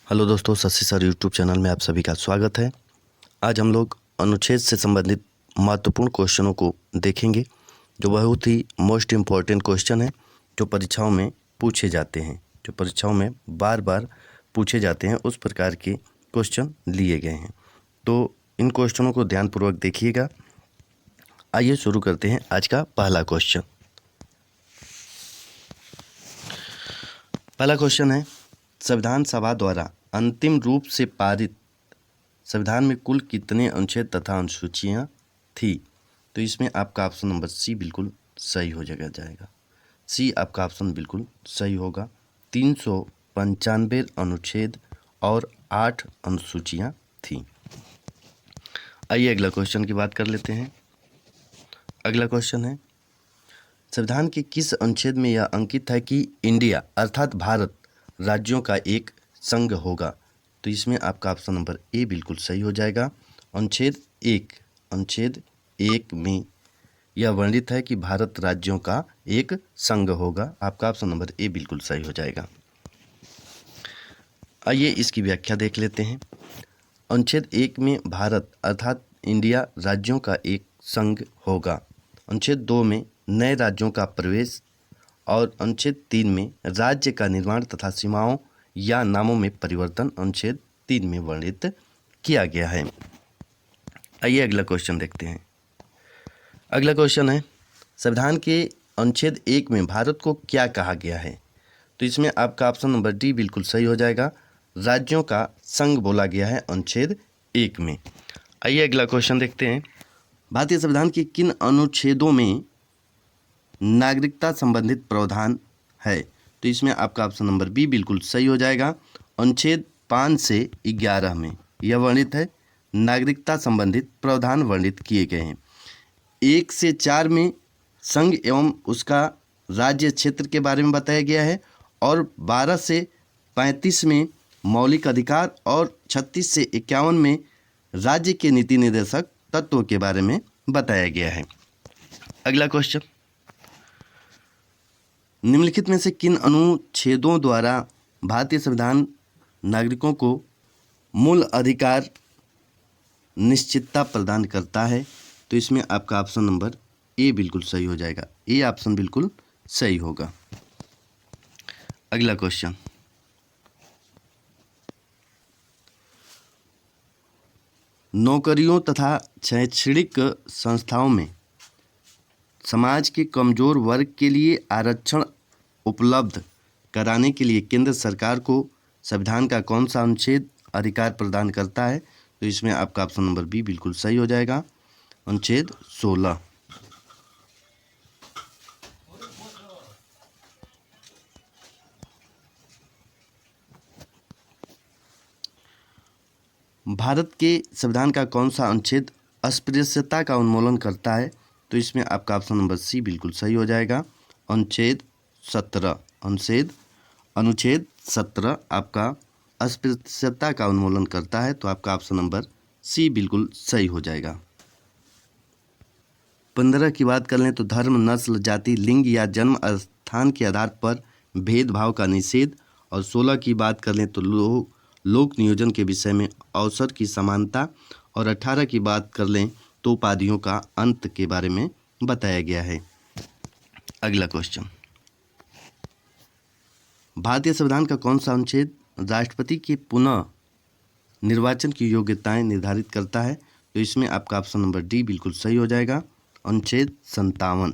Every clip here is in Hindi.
हेलो दोस्तों, शशि सर यूट्यूब चैनल में आप सभी का स्वागत है। आज हम लोग अनुच्छेद से संबंधित महत्वपूर्ण क्वेश्चनों को देखेंगे जो बहुत ही मोस्ट इम्पॉर्टेंट क्वेश्चन है, जो परीक्षाओं में पूछे जाते हैं, जो परीक्षाओं में बार बार पूछे जाते हैं, उस प्रकार के क्वेश्चन लिए गए हैं। तो इन क्वेश्चनों को ध्यानपूर्वक देखिएगा। आइए शुरू करते हैं आज का पहला क्वेश्चन। पहला क्वेश्चन है, संविधान सभा द्वारा अंतिम रूप से पारित संविधान में कुल कितने अनुच्छेद तथा अनुसूचियां थी? तो इसमें आपका ऑप्शन नंबर सी बिल्कुल सही हो जाएगा। सी आपका ऑप्शन बिल्कुल सही होगा। 395 अनुच्छेद और 8 अनुसूचियां थी। आइए अगला क्वेश्चन की बात कर लेते हैं। अगला क्वेश्चन है, संविधान के किस अनुच्छेद में यह अंकित है कि इंडिया अर्थात भारत राज्यों का एक संघ होगा? तो इसमें आपका ऑप्शन नंबर ए बिल्कुल सही हो जाएगा। अनुच्छेद एक में यह वर्णित है कि भारत राज्यों का एक संघ होगा। आपका ऑप्शन नंबर ए बिल्कुल सही हो जाएगा। आइए इसकी व्याख्या देख लेते हैं। अनुच्छेद 1 में भारत अर्थात इंडिया राज्यों का एक संघ होगा। अनुच्छेद 2 में नए राज्यों का प्रवेश और अनुच्छेद 3 में राज्य का निर्माण तथा सीमाओं या नामों में परिवर्तन अनुच्छेद 3 में वर्णित किया गया है। आइए अगला क्वेश्चन देखते हैं। अगला क्वेश्चन है, संविधान के अनुच्छेद 1 में भारत को क्या कहा गया है? तो इसमें आपका ऑप्शन नंबर डी बिल्कुल सही हो जाएगा। राज्यों का संघ बोला गया है अनुच्छेद 1 में। आइए अगला क्वेश्चन देखते हैं। भारतीय संविधान के किन अनुच्छेदों में नागरिकता संबंधित प्रावधान है? तो इसमें आपका ऑप्शन नंबर बी बिल्कुल सही हो जाएगा। अनुच्छेद 5 से 11 में यह वर्णित है, नागरिकता संबंधित प्रावधान वर्णित किए गए हैं। 1 से 4 में संघ एवं उसका राज्य क्षेत्र के बारे में बताया गया है और 12 से 35 में मौलिक अधिकार और 36 से 51 में राज्य के नीति निर्देशक तत्वों के बारे में बताया गया है। अगला क्वेश्चन, निम्नलिखित में से किन अनुच्छेदों द्वारा भारतीय संविधान नागरिकों को मूल अधिकार निश्चितता प्रदान करता है? तो इसमें आपका ऑप्शन नंबर ए बिल्कुल सही हो जाएगा। ए ऑप्शन बिल्कुल सही होगा। अगला क्वेश्चन, नौकरियों तथा शैक्षणिक संस्थाओं में समाज के कमजोर वर्ग के लिए आरक्षण उपलब्ध कराने के लिए केंद्र सरकार को संविधान का कौन सा अनुच्छेद अधिकार प्रदान करता है? तो इसमें आपका ऑप्शन नंबर बी बिल्कुल सही हो जाएगा। अनुच्छेद 16। भारत के संविधान का कौन सा अनुच्छेद अस्पृश्यता का उन्मूलन करता है? तो इसमें आपका ऑप्शन नंबर सी बिल्कुल सही हो जाएगा। अनुच्छेद 17। अनुच्छेद 17 आपका अस्पृश्यता का उन्मूलन करता है, तो आपका ऑप्शन नंबर सी बिल्कुल सही हो जाएगा। 15 की बात कर लें तो धर्म, नस्ल, जाति, लिंग या जन्म स्थान के आधार पर भेदभाव का निषेध, और 16 की बात कर लें तो लोक नियोजन के विषय में अवसर की समानता, और 18 की बात कर लें तो उपाधियों का अंत के बारे में बताया गया है। अगला क्वेश्चन, भारतीय संविधान का कौन सा अनुच्छेद राष्ट्रपति के पुनः निर्वाचन की योग्यताएं निर्धारित करता है? तो इसमें आपका ऑप्शन नंबर डी बिल्कुल सही हो जाएगा। अनुच्छेद 57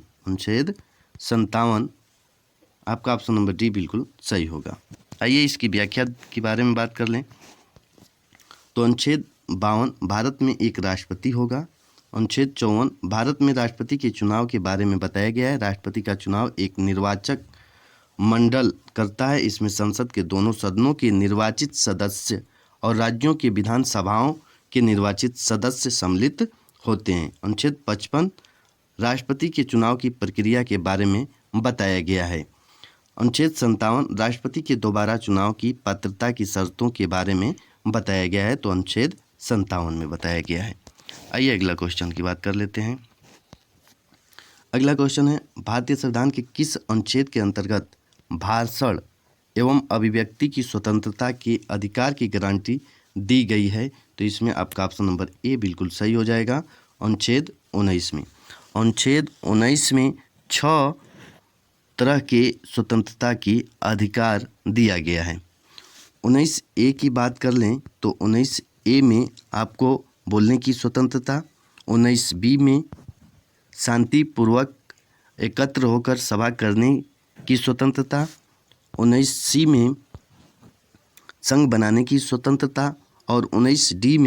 आपका ऑप्शन नंबर डी बिल्कुल सही होगा। आइए इसकी व्याख्या के बारे में बात कर लें तो अनुच्छेद 52 भारत में एक राष्ट्रपति होगा। अनुच्छेद 54 भारत में राष्ट्रपति के चुनाव के बारे में बताया गया है। राष्ट्रपति का चुनाव एक निर्वाचक मंडल करता है। इसमें संसद के दोनों सदनों के निर्वाचित सदस्य और राज्यों की विधानसभाओं के निर्वाचित सदस्य सम्मिलित होते हैं। अनुच्छेद 55 राष्ट्रपति के चुनाव की प्रक्रिया के बारे में बताया गया है। अनुच्छेद 57 राष्ट्रपति के दोबारा चुनाव की पात्रता की शर्तों के बारे में बताया गया है, तो अनुच्छेद 57 में बताया गया है। आइए अगला क्वेश्चन की बात कर लेते हैं। अगला क्वेश्चन है, भारतीय संविधान के किस अनुच्छेद के अंतर्गत भाषण एवं अभिव्यक्ति की स्वतंत्रता के अधिकार की गारंटी दी गई है। तो इसमें आपका ऑप्शन नंबर ए बिल्कुल सही हो जाएगा। अनुच्छेद 19 में, अनुच्छेद 19 में 6 तरह के स्वतंत्रता की अधिकार दिया गया है। 19A की बात कर लें तो 19A में आपको बोलने की स्वतंत्रता, 19B में शांतिपूर्वक एकत्र होकर सभा करने की स्वतंत्रता, 19C में संघ बनाने की स्वतंत्रता और 19D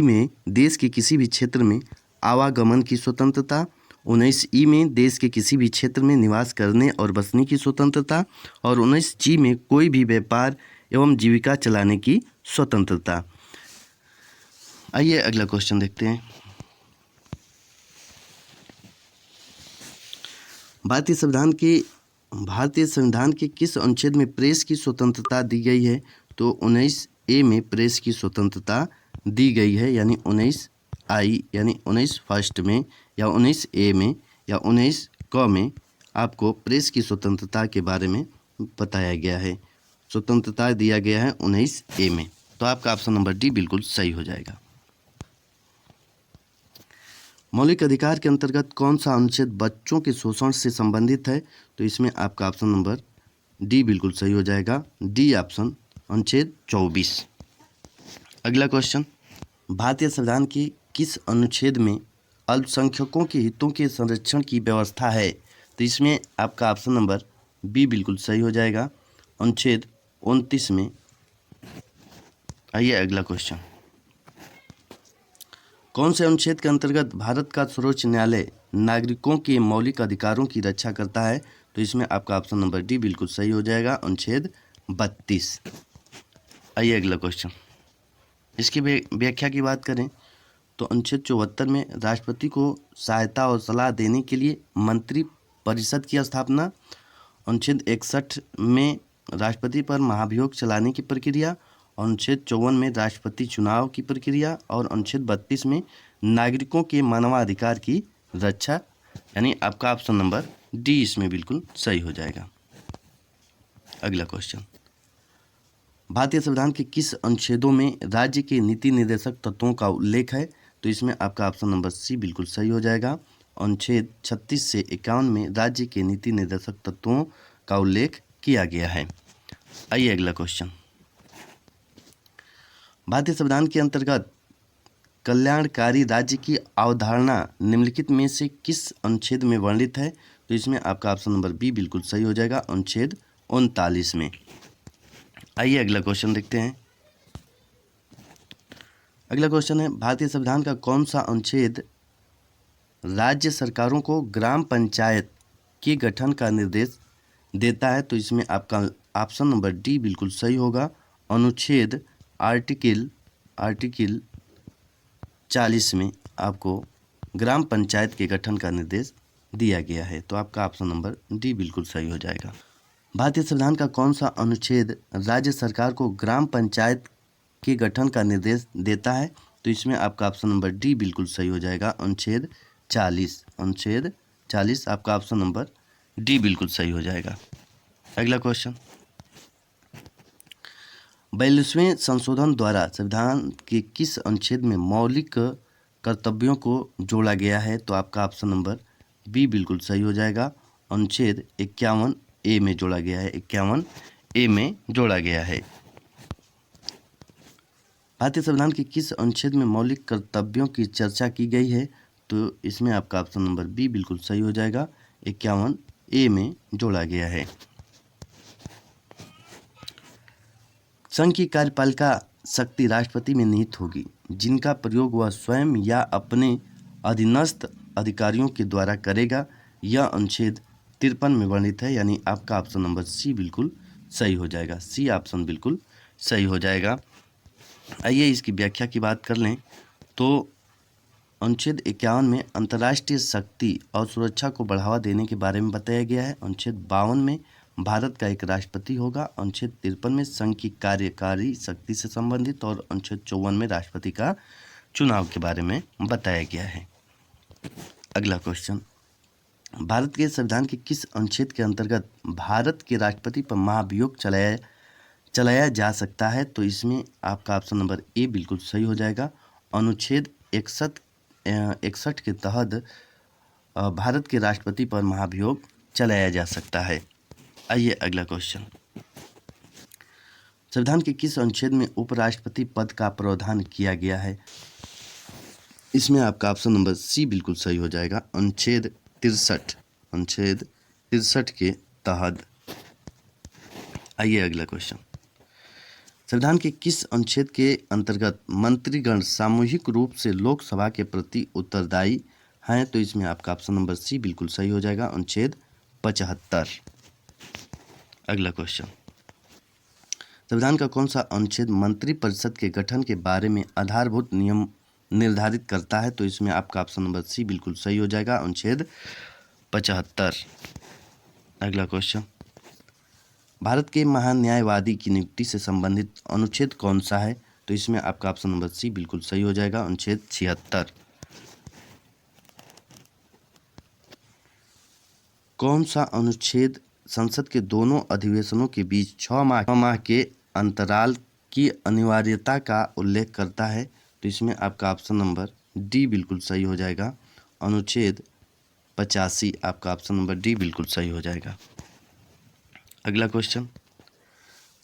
में देश के किसी भी क्षेत्र में आवागमन की स्वतंत्रता, 19E में देश के किसी भी क्षेत्र में निवास करने और बसने की स्वतंत्रता और 19G में कोई भी व्यापार एवं जीविका चलाने की स्वतंत्रता। आइए अगला क्वेश्चन देखते हैं। भारतीय संविधान के किस अनुच्छेद में प्रेस की स्वतंत्रता दी गई है? तो 19A में प्रेस की स्वतंत्रता दी गई है, यानी 19I यानी 19 फर्स्ट में या 19A में या 19 क में आपको प्रेस की स्वतंत्रता के बारे में बताया गया है, स्वतंत्रता दिया गया है 19A में। तो आपका ऑप्शन नंबर डी बिल्कुल सही हो जाएगा। मौलिक अधिकार के अंतर्गत कौन सा अनुच्छेद बच्चों के शोषण से संबंधित है? तो इसमें आपका ऑप्शन नंबर डी बिल्कुल सही हो जाएगा, डी ऑप्शन, अनुच्छेद 24। अगला क्वेश्चन, भारतीय संविधान के किस अनुच्छेद में अल्पसंख्यकों के हितों के संरक्षण की व्यवस्था है? तो इसमें आपका ऑप्शन नंबर बी बिल्कुल सही हो जाएगा, अनुच्छेद 29 में। आइए अगला क्वेश्चन, कौन से अनुच्छेद के अंतर्गत भारत का सर्वोच्च न्यायालय नागरिकों के मौलिक अधिकारों की रक्षा करता है? तो इसमें आपका ऑप्शन नंबर डी बिल्कुल सही हो जाएगा, अनुच्छेद 32। आइए अगला क्वेश्चन, इसकी व्याख्या की बात करें तो अनुच्छेद 74 में राष्ट्रपति को सहायता और सलाह देने के लिए मंत्री परिषद की स्थापना, अनुच्छेद 61 में राष्ट्रपति पर महाभियोग चलाने की प्रक्रिया, अनुच्छेद 54 में राष्ट्रपति चुनाव की प्रक्रिया और अनुच्छेद 32 में नागरिकों के मानवाधिकार की रक्षा, यानी आपका ऑप्शन नंबर डी इसमें बिल्कुल सही हो जाएगा। अगला क्वेश्चन, भारतीय संविधान के किस अनुच्छेदों में राज्य के नीति निर्देशक तत्वों का उल्लेख है? तो इसमें आपका ऑप्शन नंबर सी बिल्कुल सही हो जाएगा, अनुच्छेद 36 से 51 में राज्य के नीति निर्देशक तत्वों का उल्लेख किया गया है। आइए अगला क्वेश्चन, भारतीय संविधान के अंतर्गत कल्याणकारी राज्य की अवधारणा निम्नलिखित में से किस अनुच्छेद में वर्णित है? तो इसमें आपका ऑप्शन नंबर बी बिल्कुल सही हो जाएगा, अनुच्छेद 39 में। आइए अगला क्वेश्चन देखते हैं। अगला क्वेश्चन है, भारतीय संविधान का कौन सा अनुच्छेद राज्य सरकारों को ग्राम पंचायत के गठन का निर्देश देता है? तो इसमें आपका ऑप्शन नंबर डी बिल्कुल सही होगा, अनुच्छेद आर्टिकल 40 में आपको ग्राम पंचायत के गठन का निर्देश दिया गया है। तो आपका ऑप्शन नंबर डी बिल्कुल सही हो जाएगा। भारतीय संविधान का कौन सा अनुच्छेद राज्य सरकार को ग्राम पंचायत के गठन का निर्देश देता है? तो इसमें आपका ऑप्शन नंबर डी बिल्कुल सही हो जाएगा, अनुच्छेद 40, अनुच्छेद 40 आपका ऑप्शन नंबर डी बिल्कुल सही हो जाएगा। अगला क्वेश्चन, 42वें संशोधन द्वारा संविधान के किस अनुच्छेद में मौलिक कर्तव्यों को जोड़ा गया है? तो आपका ऑप्शन नंबर बी बिल्कुल सही हो जाएगा, अनुच्छेद 51A में जोड़ा गया है, 51A में जोड़ा गया है। भारतीय संविधान के किस अनुच्छेद में मौलिक कर्तव्यों की चर्चा की गई है? तो इसमें आपका ऑप्शन नंबर बी बिल्कुल सही हो जाएगा, 51A में जोड़ा गया है। संघ की कार्यपालिका शक्ति राष्ट्रपति में निहित होगी, जिनका प्रयोग वह स्वयं या अपने अधीनस्थ अधिकारियों के द्वारा करेगा। यह अनुच्छेद 53 में वर्णित है, यानी आपका ऑप्शन नंबर सी बिल्कुल सही हो जाएगा, सी ऑप्शन बिल्कुल सही हो जाएगा। आइए इसकी व्याख्या की बात कर लें तो अनुच्छेद 51 में अंतर्राष्ट्रीय शक्ति और सुरक्षा को बढ़ावा देने के बारे में बताया गया है। अनुच्छेद 52 में भारत का एक राष्ट्रपति होगा। अनुच्छेद 53 में संघ की कार्यकारी शक्ति से संबंधित और अनुच्छेद 54 में राष्ट्रपति का चुनाव के बारे में बताया गया है। अगला क्वेश्चन, भारत के संविधान के किस अनुच्छेद के अंतर्गत भारत के राष्ट्रपति पर महाभियोग चलाया जा सकता है? तो इसमें आपका ऑप्शन नंबर ए बिल्कुल सही हो जाएगा। अनुच्छेद 61 के तहत भारत के राष्ट्रपति पर महाभियोग चलाया जा सकता है। आइए अगला क्वेश्चन। संविधान के किस अनुच्छेद में उपराष्ट्रपति पद का प्रावधान किया गया है? इसमें आपका ऑप्शन नंबर सी बिल्कुल सही हो जाएगा। अनुच्छेद 63 के तहत। आइए अगला क्वेश्चन। संविधान के किस अनुच्छेद के अंतर्गत मंत्रीगण सामूहिक रूप से लोकसभा के प्रति उत्तरदायी हैं? तो इसमें आपका ऑप्शन नंबर सी बिल्कुल सही हो जाएगा। अनुच्छेद 75। अगला क्वेश्चन। संविधान का कौन सा अनुच्छेद मंत्रिपरिषद के गठन के बारे में आधारभूत नियम निर्धारित करता है? तो इसमें आपका ऑप्शन नंबर सी बिल्कुल सही हो जाएगा। अनुच्छेद 75। अगला क्वेश्चन। भारत के महान न्यायवादी की नियुक्ति से संबंधित अनुच्छेद कौन सा है? तो इसमें आपका ऑप्शन नंबर सी बिल्कुल सही हो जाएगा। अनुच्छेद 76। कौन सा अनुच्छेद संसद के दोनों अधिवेशनों के बीच 6 माह के अंतराल की अनिवार्यता का उल्लेख करता है? तो इसमें आपका ऑप्शन नंबर डी बिल्कुल सही हो जाएगा। अनुच्छेद 85। आपका ऑप्शन नंबर डी बिल्कुल सही हो जाएगा। अगला क्वेश्चन।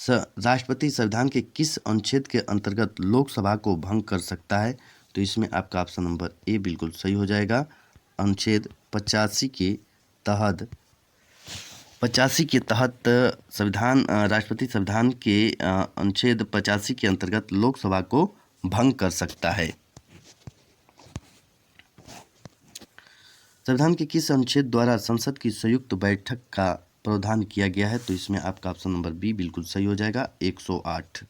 राष्ट्रपति संविधान के किस अनुच्छेद के अंतर्गत लोकसभा को भंग कर सकता है? तो इसमें आपका ऑप्शन नंबर ए बिल्कुल सही हो जाएगा। अनुच्छेद 85 के तहत राष्ट्रपति संविधान के अनुच्छेद 85 के अंतर्गत लोकसभा को भंग कर सकता है। संविधान के किस अनुच्छेद द्वारा संसद की संयुक्त बैठक का प्रावधान किया गया है? तो इसमें आपका ऑप्शन नंबर बी बिल्कुल सही हो जाएगा। 108।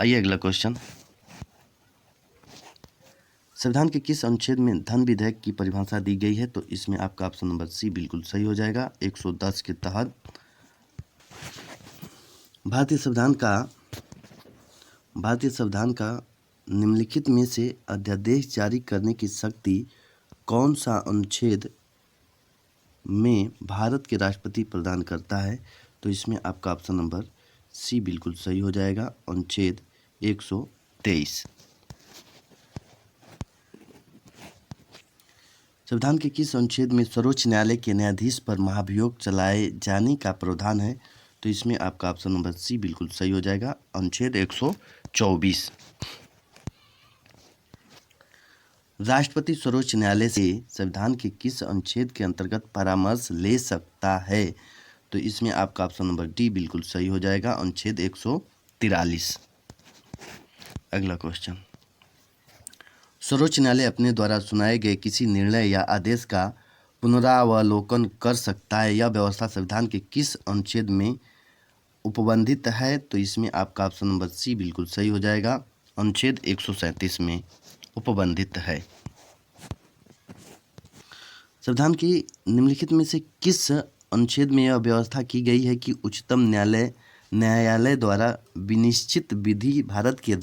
आइए अगला क्वेश्चन। संविधान के किस अनुच्छेद में धन विधेयक की परिभाषा दी गई है? तो इसमें आपका ऑप्शन नंबर सी बिल्कुल सही हो जाएगा। 110 के तहत। भारतीय संविधान का निम्नलिखित में से अध्यादेश जारी करने की शक्ति कौन सा अनुच्छेद में भारत के राष्ट्रपति प्रदान करता है? तो इसमें आपका ऑप्शन नंबर सी बिल्कुल सही हो जाएगा। अनुच्छेद 123। संविधान के किस अनुच्छेद में सर्वोच्च न्यायालय के न्यायाधीश पर महाभियोग चलाए जाने का प्रावधान है? तो इसमें आपका ऑप्शन नंबर सी बिल्कुल सही हो जाएगा। अनुच्छेद 124। राष्ट्रपति सर्वोच्च न्यायालय से संविधान के किस अनुच्छेद के अंतर्गत परामर्श ले सकता है? तो इसमें आपका ऑप्शन नंबर डी बिल्कुल सही हो जाएगा। अनुच्छेद 143। अगला क्वेश्चन। सर्वोच्च न्यायालय अपने द्वारा सुनाए गए किसी निर्णय या आदेश का पुनरावलोकन कर सकता है। यह व्यवस्था संविधान के किस अनुच्छेद में उपबंधित है? तो इसमें आपका ऑप्शन नंबर सी बिल्कुल सही हो जाएगा। अनुच्छेद 137 में उपबंधित है। संविधान की निम्नलिखित में से किस अनुच्छेद में यह व्यवस्था की गई है कि उच्चतम न्यायालय द्वारा विनिश्चित विधि भारत के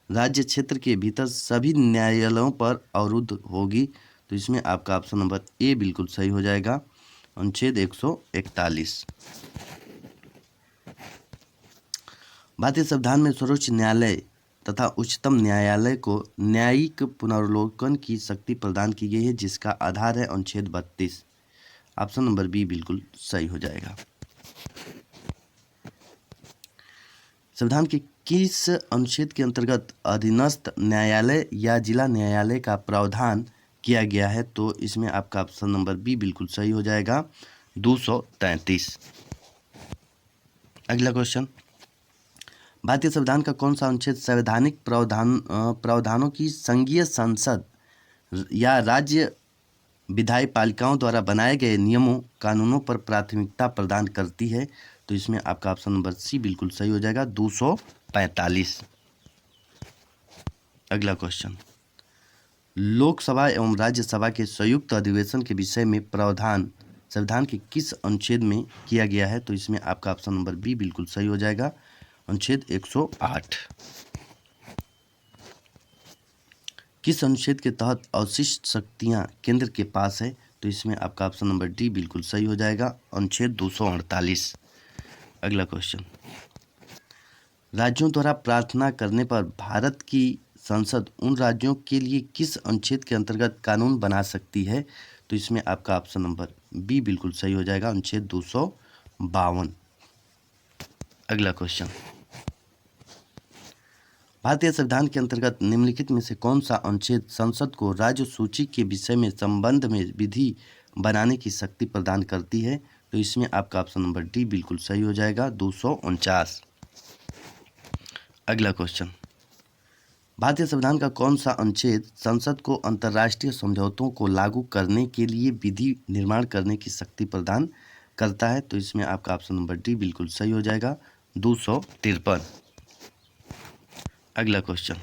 राज्य क्षेत्र के भीतर सभी न्यायालयों पर अवरुद्ध होगी? तो इसमें आपका ऑप्शन नंबर ए बिल्कुल सही हो जाएगा। अनुच्छेद 141। भारतीय संविधान में सर्वोच्च न्यायालय तथा उच्चतम न्यायालय को न्यायिक पुनर्वलोकन की शक्ति प्रदान की गई है, जिसका आधार है अनुच्छेद 32। ऑप्शन नंबर बी बिल्कुल सही हो जाएगा। संविधान के किस अनुच्छेद के अंतर्गत अधीनस्थ न्यायालय या जिला न्यायालय का प्रावधान किया गया है? तो इसमें आपका ऑप्शन नंबर बी बिल्कुल सही हो जाएगा। 233। अगला क्वेश्चन। भारतीय संविधान का कौन सा अनुच्छेद संवैधानिक प्रावधानों की संघीय संसद या राज्य विधायपालिकाओं द्वारा बनाए गए नियमों कानूनों पर प्राथमिकता प्रदान करती है? तो इसमें आपका ऑप्शन नंबर सी बिल्कुल सही हो जाएगा। 245। अगला क्वेश्चन। लोकसभा एवं राज्यसभा के संयुक्त अधिवेशन के विषय में प्रावधान संविधान के किस अनुच्छेद में किया गया है? तो इसमें आपका ऑप्शन नंबर बी बिल्कुल सही हो जाएगा। अनुच्छेद 108। किस अनुच्छेद के तहत अवशिष्ट शक्तियां केंद्र के पास है? तो इसमें आपका ऑप्शन नंबर डी बिल्कुल सही हो जाएगा, अनुच्छेद 248। अगला क्वेश्चन, राज्यों द्वारा प्रार्थना करने पर भारत की संसद उन राज्यों के लिए किस अनुच्छेद के अंतर्गत कानून बना सकती है? तो इसमें आपका ऑप्शन नंबर बी बिल्कुल सही हो जाएगा, अनुच्छेद 252। अगला क्वेश्चन, भारतीय संविधान के अंतर्गत निम्नलिखित में से कौन सा अनुच्छेद संसद को राज्य सूची के विषय में संबंध में विधि बनाने की शक्ति प्रदान करती है? तो इसमें आपका ऑप्शन नंबर डी बिल्कुल सही हो जाएगा, 249। अगला क्वेश्चन, भारतीय संविधान का कौन सा अनुच्छेद संसद को अंतर्राष्ट्रीय समझौतों को लागू करने के लिए विधि निर्माण करने की शक्ति प्रदान करता है? तो इसमें आपका ऑप्शन नंबर डी बिल्कुल सही हो जाएगा, 253। अगला क्वेश्चन,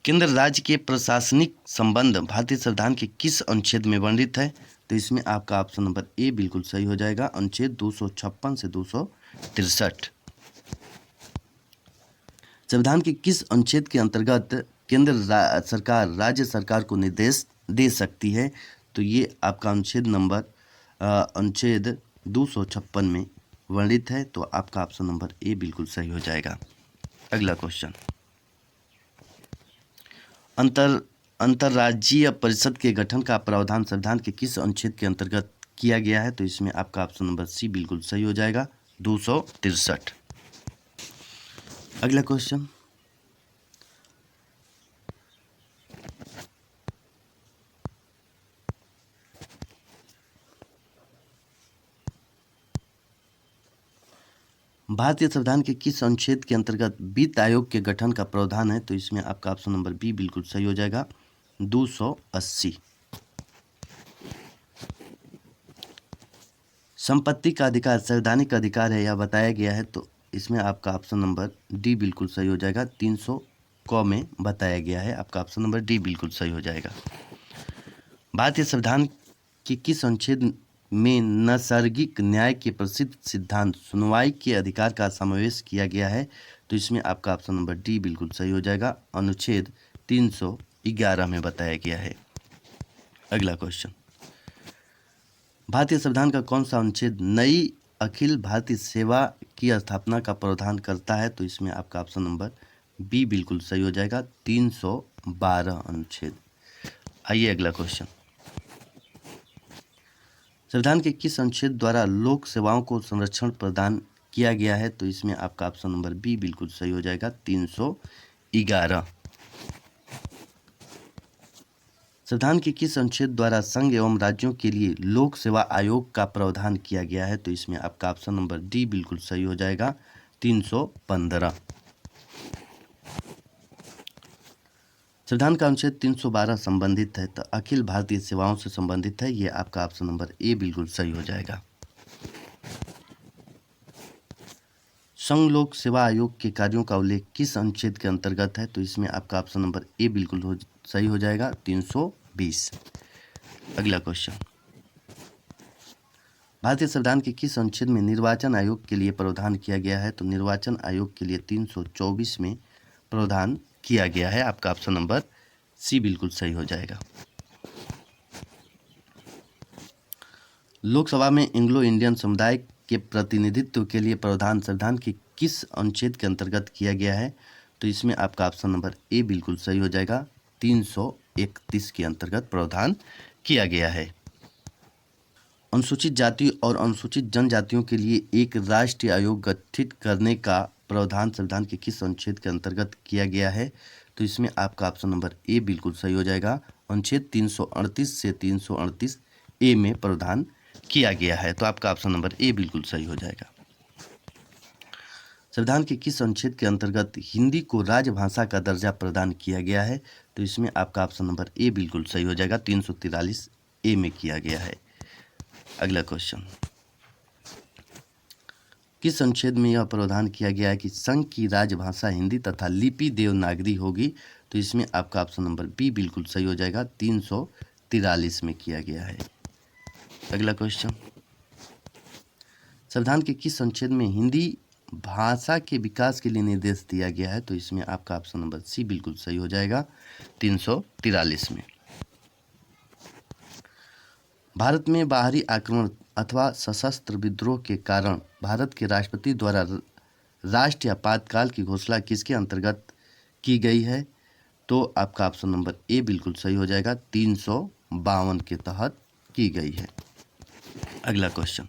केंद्र राज्य के प्रशासनिक संबंध भारतीय संविधान के किस अनुच्छेद में वर्णित है? तो इसमें आपका ऑप्शन नंबर ए बिल्कुल सही हो जाएगा, अनुच्छेद 256 से 263। संविधान के किस अनुच्छेद के अंतर्गत केंद्र सरकार राज्य सरकार को निर्देश दे सकती है? तो ये आपका अनुच्छेद 256 में वर्णित है, तो आपका ऑप्शन नंबर ए बिल्कुल सही हो जाएगा। अगला क्वेश्चन, अंतर्राज्यीय परिषद के गठन का प्रावधान संविधान के किस अनुच्छेद के अंतर्गत किया गया है? तो इसमें आपका ऑप्शन नंबर सी बिल्कुल सही हो जाएगा, 263। अगला क्वेश्चन, भारतीय संविधान के किस अनुच्छेद के अंतर्गत वित्त आयोग के गठन का प्रावधान है? तो इसमें आपका ऑप्शन नंबर बी बिल्कुल सही हो जाएगा, 280। संपत्ति का अधिकार संवैधानिक अधिकार है यह बताया गया है, तो इसमें आपका ऑप्शन नंबर डी बिल्कुल सही हो जाएगा, 300 क में बताया गया है, आपका ऑप्शन नंबर डी बिल्कुल सही हो जाएगा। भारतीय संविधान के किस अनुच्छेद में नैसर्गिक न्याय के प्रसिद्ध सिद्धांत सुनवाई के अधिकार का समावेश किया गया है? तो इसमें आपका ऑप्शन नंबर डी बिल्कुल सही हो जाएगा, अनुच्छेद 311 में बताया गया है। अगला क्वेश्चन, भारतीय संविधान का कौन सा अनुच्छेद नई अखिल भारतीय सेवा की स्थापना का प्रावधान करता है? तो इसमें आपका ऑप्शन नंबर बी बिल्कुल सही हो जाएगा, 312 अनुच्छेद। आइए अगला क्वेश्चन, संविधान के किस अनुच्छेद द्वारा लोक सेवाओं को संरक्षण प्रदान किया गया है? तो इसमें आपका ऑप्शन नंबर बी बिल्कुल सही हो जाएगा, 311। संविधान के किस अनुच्छेद द्वारा संघ एवं राज्यों के लिए लोक सेवा आयोग का प्रावधान किया गया है? तो इसमें आपका ऑप्शन नंबर डी बिल्कुल सही हो जाएगा, 315। संविधान का अनुच्छेद 312 संबंधित है, तो अखिल भारतीय सेवाओं से संबंधित है, ये आपका ऑप्शन नंबर ए बिल्कुल सही हो जाएगा। संघ लोक सेवा आयोग के कार्यों का उल्लेख किस अनुच्छेद के अंतर्गत है? तो इसमें आपका ऑप्शन नंबर ए बिल्कुल सही हो जाएगा, 320। अगला क्वेश्चन, भारतीय संविधान के किस अनुच्छेद में निर्वाचन आयोग के लिए प्रावधान किया गया है? तो निर्वाचन आयोग के लिए 324 में प्रावधान किया गया है, आपका ऑप्शन नंबर सी बिल्कुल सही हो जाएगा। लोकसभा में एंग्लो इंडियन समुदाय के प्रतिनिधित्व के लिए प्रावधान संविधान के किस अनुच्छेद के अंतर्गत किया गया है? तो इसमें आपका ऑप्शन नंबर ए बिल्कुल सही हो जाएगा, 331 के अंतर्गत प्रावधान किया गया है। अनुसूचित जाति और अनुसूचित जनजातियों के लिए एक राष्ट्रीय आयोग गठित करने का प्रावधान संविधान के किस अनुच्छेद के अंतर्गत किया गया है? तो इसमें आपका ऑप्शन नंबर ए बिल्कुल सही हो जाएगा, अनुच्छेद 338 से 338 ए में प्रावधान किया गया है, तो आपका ऑप्शन नंबर ए बिल्कुल सही हो जाएगा। संविधान के किस अनुच्छेद के अंतर्गत हिंदी को राजभाषा का दर्जा प्रदान किया गया है? तो इसमें आपका ऑप्शन नंबर ए बिल्कुल सही हो जाएगा, 343 ए में किया गया है। अगला क्वेश्चन, किस अनुच्छेद में यह प्रावधान किया गया है कि संघ की राजभाषा हिंदी तथा लिपि देवनागरी होगी? तो इसमें आपका ऑप्शन नंबर बी बिल्कुल सही हो जाएगा, 343 में किया गया है। अगला क्वेश्चन, संविधान के किस अनुच्छेद में हिंदी भाषा के विकास के लिए निर्देश दिया गया है? तो इसमें आपका ऑप्शन नंबर सी बिल्कुल सही हो जाएगा, 343 में। भारत में बाहरी आक्रमण अथवा सशस्त्र विद्रोह के कारण भारत के राष्ट्रपति द्वारा राष्ट्रीय आपातकाल की घोषणा किसके अंतर्गत की गई है? तो आपका ऑप्शन नंबर ए बिल्कुल सही हो जाएगा, 352 के तहत की गई है। अगला क्वेश्चन,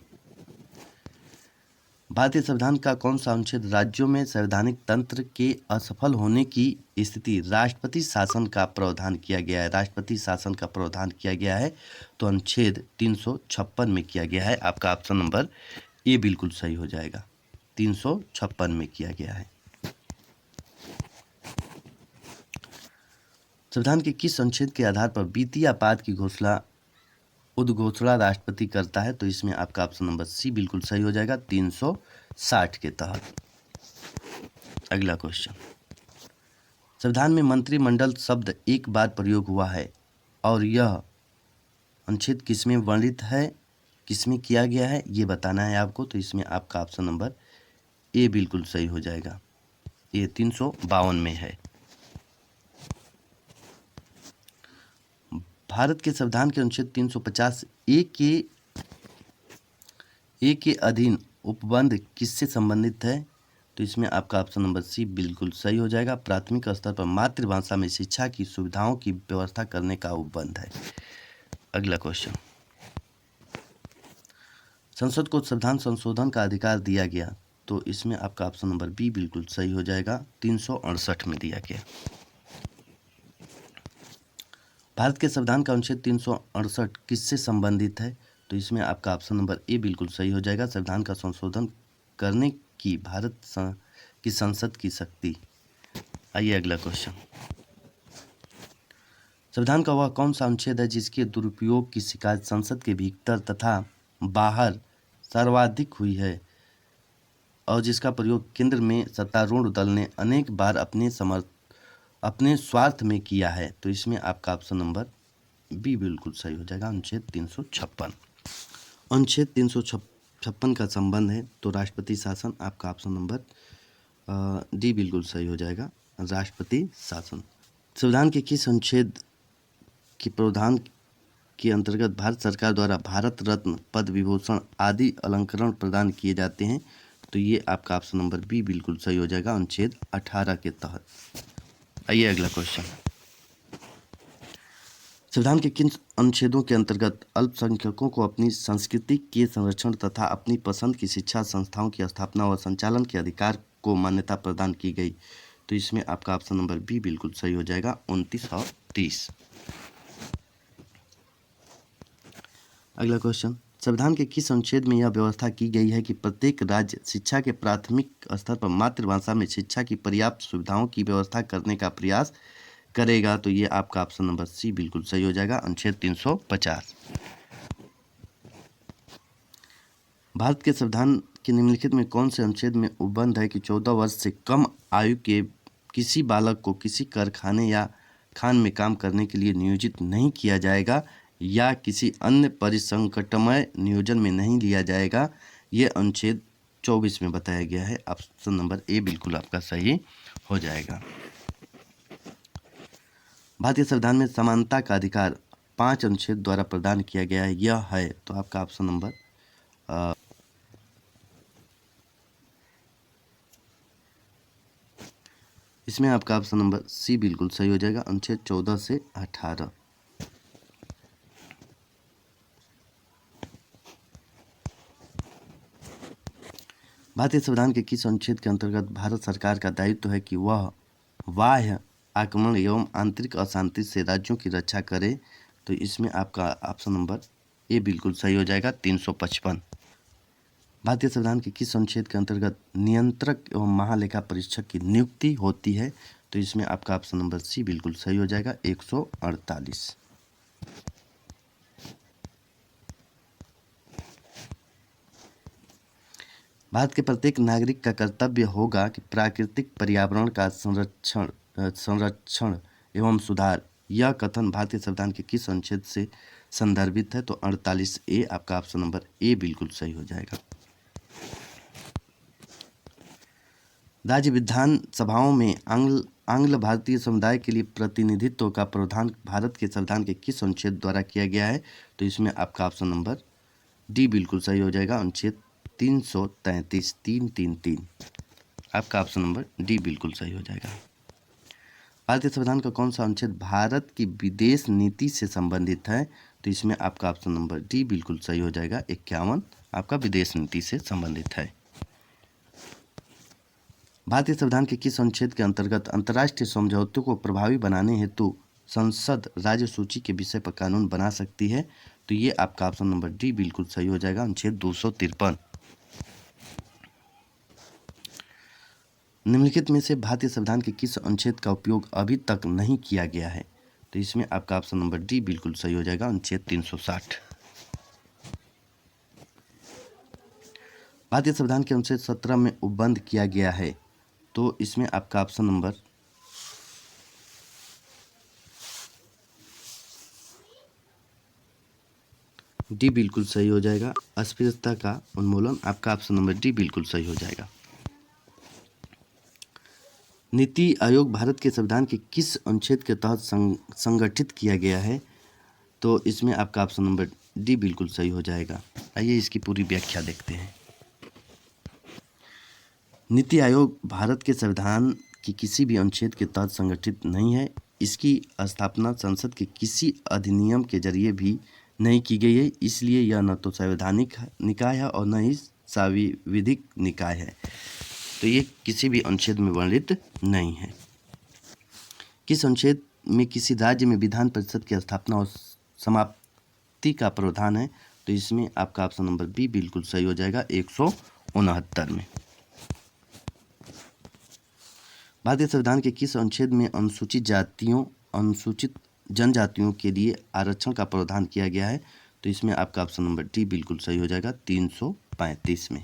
भारतीय संविधान का कौन सा अनुच्छेद राज्यों में संवैधानिक तंत्र के असफल होने की स्थिति राष्ट्रपति शासन का प्रावधान किया गया है? राष्ट्रपति शासन का प्रावधान किया गया है तो अनुच्छेद 356 में किया गया है। आपका ऑप्शन नंबर ए बिल्कुल सही हो जाएगा, 356 में किया गया है। संविधान के किस अनुच्छेद के आधार पर वित्तीय आपात की उद्घोषणा राष्ट्रपति करता है? तो इसमें आपका ऑप्शन नंबर सी बिल्कुल सही हो जाएगा, 360 के तहत। अगला क्वेश्चन, संविधान में मंत्रिमंडल शब्द एक बार प्रयोग हुआ है और यह अनुच्छेद किसमें वर्णित है, किसमें किया गया है, ये बताना है आपको। तो इसमें आपका ऑप्शन नंबर ए बिल्कुल सही हो जाएगा, ये 352 में है। भारत के संविधान के अनुच्छेद 350 ए के अधीन उपबंध किससे संबंधित है? तो इसमें आपका ऑप्शन नंबर सी बिल्कुल सही हो जाएगा, प्राथमिक स्तर पर मातृभाषा में शिक्षा की सुविधाओं की व्यवस्था करने का उपबंध है। अगला क्वेश्चन, संसद को संविधान संशोधन का अधिकार दिया गया, तो इसमें आपका ऑप्शन नंबर बी बिल्कुल सही हो जाएगा, 368 में दिया गया। भारत के संविधान का अनुच्छेद 368 किससे संबंधित है? तो इसमें आपका ऑप्शन नंबर ए बिल्कुल सही हो जाएगा, संविधान का संशोधन करने की भारत की संसद की शक्ति। आइए अगला क्वेश्चन, संविधान का वह कौन सा अनुच्छेद है जिसके दुरुपयोग की शिकायत संसद के भीतर तथा बाहर सर्वाधिक हुई है और जिसका प्रयोग केंद्र में सत्तारूढ़ दल ने अनेक बार अपने स्वार्थ में किया है? तो इसमें आपका ऑप्शन नंबर बी बिल्कुल सही हो जाएगा, अनुच्छेद 356। अनुच्छेद 356 का संबंध है तो राष्ट्रपति शासन, आपका ऑप्शन नंबर डी बिल्कुल सही हो जाएगा, राष्ट्रपति शासन। संविधान के किस अनुच्छेद के प्रावधान के अंतर्गत भारत सरकार द्वारा भारत रत्न, पद्म विभूषण आदि अलंकरण प्रदान किए जाते हैं? तो ये आपका ऑप्शन नंबर बी बिल्कुल सही हो जाएगा, अनुच्छेद 18 के तहत। आइए अगला क्वेश्चन, संविधान के किन अनुच्छेदों के अंतर्गत अल्पसंख्यकों को अपनी संस्कृति के संरक्षण तथा अपनी पसंद की शिक्षा संस्थाओं की स्थापना व संचालन के अधिकार को मान्यता प्रदान की गई? तो इसमें आपका ऑप्शन नंबर बी बिल्कुल सही हो जाएगा, 29 और 30। अगला क्वेश्चन, संविधान के किस अनुच्छेद में यह व्यवस्था की गई है कि प्रत्येक राज्य शिक्षा के प्राथमिक स्तर पर मातृभाषा में शिक्षा की पर्याप्त सुविधाओं की व्यवस्था करने का प्रयास करेगा? तो ये आपका ऑप्शन नंबर सी बिल्कुल सही हो जाएगा, अनुच्छेद 350। भारत के संविधान के निम्नलिखित में कौन से अनुच्छेद में उपबंध है कि 14 वर्ष से कम आयु के किसी बालक को किसी कारखाने या खान में काम करने के लिए नियोजित नहीं किया जाएगा या किसी अन्य परिसंकटमय नियोजन में नहीं लिया जाएगा? ये अनुच्छेद 24 में बताया गया है, ऑप्शन नंबर ए बिल्कुल आपका सही हो जाएगा। भारतीय संविधान में समानता का अधिकार 5 अनुच्छेद द्वारा प्रदान किया गया है, यह है? तो आपका ऑप्शन नंबर इसमें आपका ऑप्शन नंबर सी बिल्कुल सही हो जाएगा, अनुच्छेद 14 से 18। भारतीय संविधान के किस अनुच्छेद के अंतर्गत भारत सरकार का दायित्व है कि वह बाह्य आक्रमण एवं आंतरिक अशांति से राज्यों की रक्षा करे? तो इसमें आपका ऑप्शन नंबर ए बिल्कुल सही हो जाएगा, 355। भारतीय संविधान के किस अनुच्छेद के अंतर्गत नियंत्रक एवं महालेखा परीक्षक की नियुक्ति होती है? तो इसमें आपका ऑप्शन नंबर सी बिल्कुल सही हो जाएगा, 148। भारत के प्रत्येक नागरिक का कर्तव्य होगा कि प्राकृतिक पर्यावरण का संरक्षण एवं सुधार। यह कथन भारतीय संविधान के किस अनुच्छेद से संदर्भित है? तो 48A, आपका ऑप्शन नंबर ए बिल्कुल सही हो जाएगा। राज्य विधानसभाओं में आंग्ल भारतीय समुदाय के लिए प्रतिनिधित्व का प्रावधान भारत के संविधान के किस अनुच्छेद द्वारा किया गया है? तो इसमें आपका ऑप्शन नंबर डी बिल्कुल सही हो जाएगा, अनुच्छेद 333 333। आपका ऑप्शन नंबर डी बिल्कुल सही हो जाएगा। भारतीय संविधान का कौन सा अनुच्छेद भारत की विदेश नीति से संबंधित है? तो इसमें आपका ऑप्शन नंबर डी बिल्कुल सही हो जाएगा, 51 आपका विदेश नीति से संबंधित है। भारतीय संविधान के किस अनुच्छेद के अंतर्गत अंतर्राष्ट्रीय समझौतों को प्रभावी बनाने हेतु संसद राज्य सूची के विषय पर कानून बना सकती है? तो ये आपका ऑप्शन नंबर डी बिल्कुल सही हो जाएगा, अनुच्छेद 253। निम्नलिखित में से भारतीय संविधान के किस अनुच्छेद का उपयोग अभी तक नहीं किया गया है? तो इसमें आपका ऑप्शन नंबर डी बिल्कुल सही हो जाएगा, अनुच्छेद 360। भारतीय संविधान के अनुच्छेद 17 में उपबंध किया गया है, तो इसमें आपका ऑप्शन नंबर डी बिल्कुल सही हो जाएगा, अस्पृश्यता का उन्मूलन। आपका ऑप्शन नंबर डी बिल्कुल सही हो जाएगा। नीति आयोग भारत के संविधान के किस अनुच्छेद के तहत संगठित किया गया है? तो इसमें आपका ऑप्शन नंबर डी बिल्कुल सही हो जाएगा। आइए इसकी पूरी व्याख्या देखते हैं। नीति आयोग भारत के संविधान की किसी भी अनुच्छेद के तहत संगठित नहीं है। इसकी स्थापना संसद के किसी अधिनियम के जरिए भी नहीं की गई है, इसलिए यह न तो संवैधानिक निकाय है और न ही सांविधिक निकाय है। तो ये किसी भी अनुच्छेद में वर्णित नहीं है। किस अनुच्छेद में किसी राज्य में विधान परिषद की स्थापना और समाप्ति का प्रावधान है? तो इसमें आपका ऑप्शन नंबर बी बिल्कुल सही हो जाएगा, 169 में। भारतीय संविधान के किस अनुच्छेद में अनुसूचित जातियों अनुसूचित जनजातियों के लिए आरक्षण का प्रावधान किया गया है? तो इसमें आपका ऑप्शन नंबर डी बिल्कुल सही हो जाएगा, 335 में।